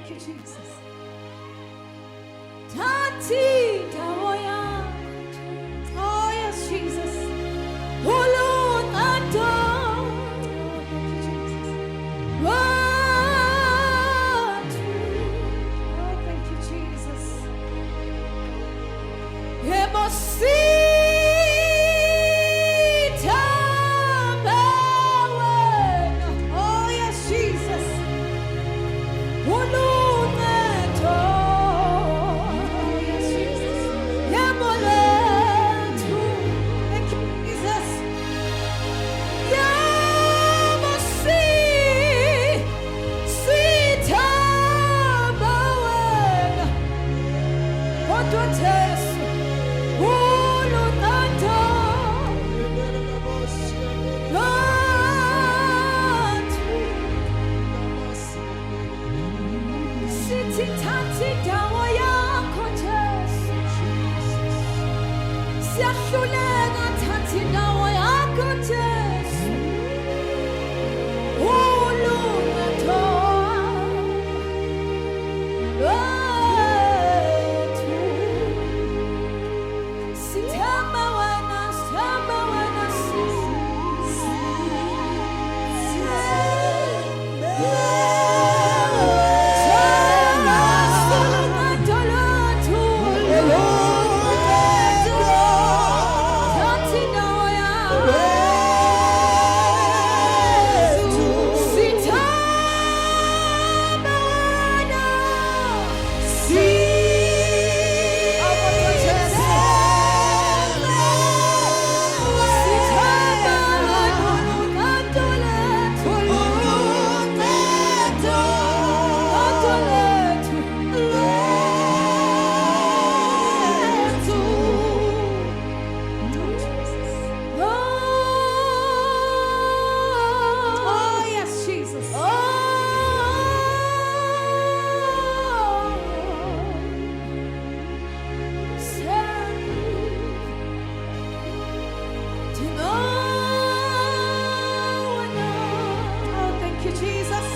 Thank you, Jesus. Tati Dawoya. Oh, yes, Jesus. Ulun Ato. Thank you, Jesus. What? Oh, thank you, Jesus. Emosita Bawen. Oh, yes, Jesus. Ulun Ato. Oh, yes, Jesus. Yamoletu. Thank you, Jesus. Sita Bawen. What do I tell you? Ulun Ato. Siti Tati Dawoya Kotes. Siahulega Tati Dawoya Kotes. Ulun Ato. Oh, yes, Jesus. Oh, thank you, Jesus.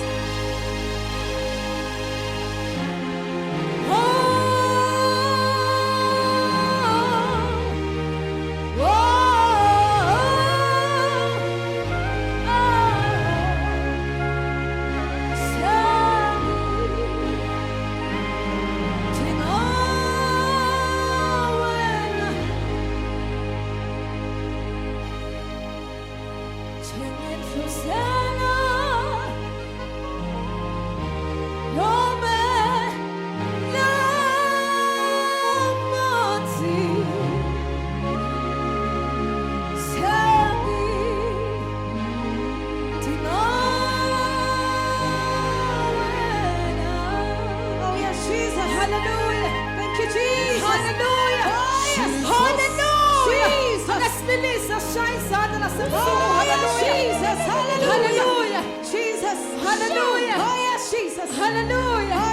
Oh, yes, Jesus. Hallelujah. Thank you, Jesus. Hallelujah. Oh, yes. Hallelujah. Jesus. Let's release a shine sound and a sing. Oh, yes, Jesus. Hallelujah. Jesus. Hallelujah. Oh, yes, Jesus. Hallelujah.